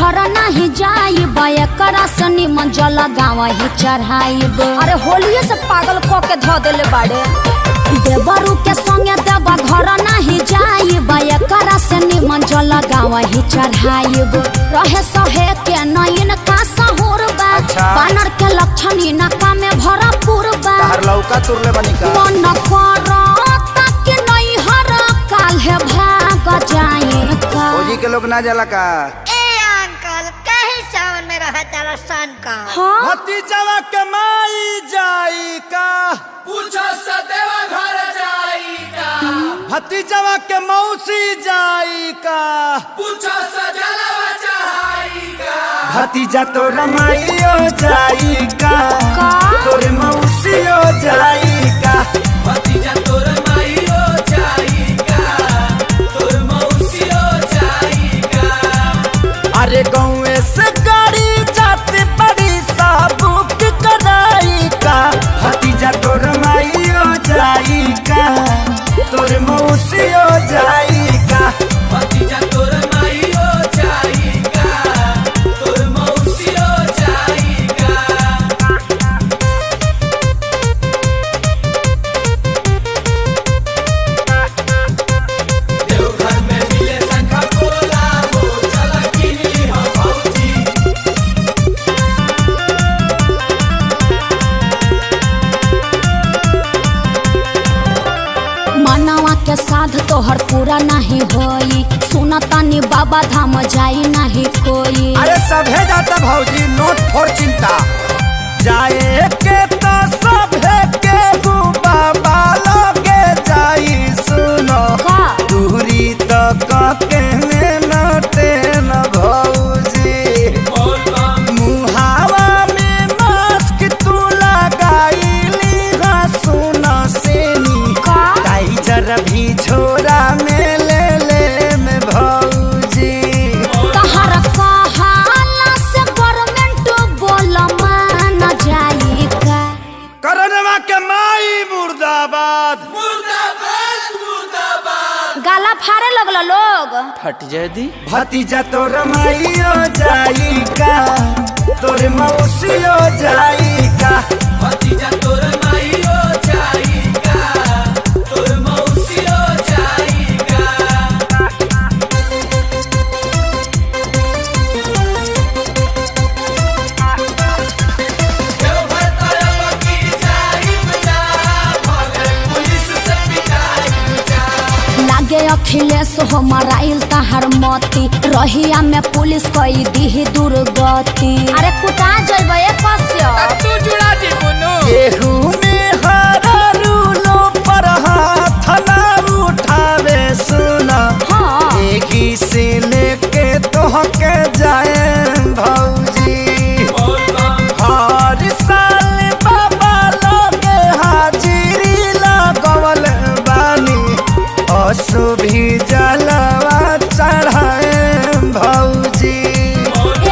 घर नहीं जाइब एकरा से निमन जल गाँव ही चढ़ाइब। अरे होलिये से पागल क के धो देले बाड़े। देवरू के संगे देव घर नहीं जाइब एकरा से निमन जल गाँव ही चढ़ाइब। रहे सहे के नयन का सहूर बा बानर के लक्षण इनका में भरपूर बा। लौका तुरले बनी का मन करता कि नहीं हर काल है भाग जाए का। फौजी के लोग ना जाला का सावन में रहा तारा सन का। हाँ? भतीजवा के माई जाई का पूछो सदेवा घर जाई का। भतीजवा के मौसी जाई का पूछो सजलवा चढ़ाई का। भतीजा तो रमाइयो जाई का तोरे मौसियो जाई का। भतीजा तोर माईयो जाई का तोर मौसियो जाई का। अरे गाँव से गाड़ी जाते बड़ी सा बुक कराई का। भतीजा तोर माइयो जाई का तोर मौसियो जाई का। भतीजा तोर माईयो जाई का तोर मौसियो जाई का। देवघर में मिले शंखा पोला हो चला किनी हो भौजी। मनवा के साध तोहर पूरा नहीं होई सुनतानी बाबा धाम जाई नहीं कोई। अरे सभे जाता भौजी नोट फोर चिंता जाए के तो सभे के बाबा लगे जाई सुनो का दूरी तो के नोटे न भौजी। मुहावा में मास्क तू लगाईली सुनो सेनी का टाइजर भी छोरा में ले में भौजी। तहर कहाला से गवर्नमेंट बोल मान जाई का। करनवा के माई मुर्दाबाद मुर्दाबाद मुर्दाबाद। गाला फाड़े लगल लोग। फट जाए दी भतीजा तो रमाइयो जाई का तोरे मौसियो जाई का। भतीजा तोर माईयो जाई का तोर मौसियो जाई का। देवघर तरफ की जाई बजा भगे पुलिस से पिटाई बजा। लागे अखिलेश हो मराइल तहर मती रहिया में पुलिस कई दी दुर्गति। अरे कुटा जइबे कस्य तू जुड़ा जी बुनु। केहू में हरा रूलो पर हाथ ना उठावे सुना। हाँ एही से लेके तोहके जाए भौजी। हर साल बाबा लोगे हाजिरी लगवल बानी असु भी जलवा चढ़ाए भौजी।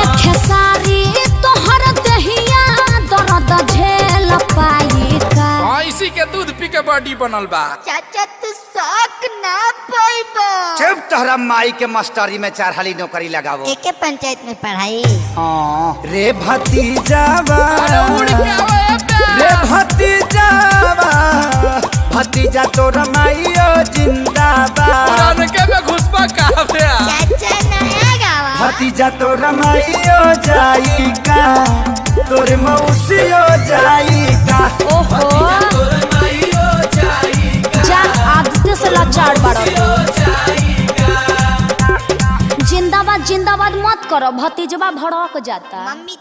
एक खेसारी तोहर दहिया दर्द झेल पाई का। इसी के दूध पी के बॉडी बनल बा। चाचा तू शौक ना पाइबा। चुप तोहरा माई के मास्टरी में 4 हाली नौकरी लगावो। एके पंचायत में पढ़ाई। हाँ रे भतीजावा उड़ के आवे रे भतीजावा भतीजा तो रमाइयो जिंदाबाद। पुरान के में घुसपा काफे। चाचा नया गावा। भतीजा तो रमाइयो जाई का तोरे मौसियो जाई का। ओहो तोर माईयो जाई का जा आदित्य से लाचार बाड़ो। जाई का। जिंदाबाद जिंदाबाद मत करो भतीजवा भड़क जाता। मम्मी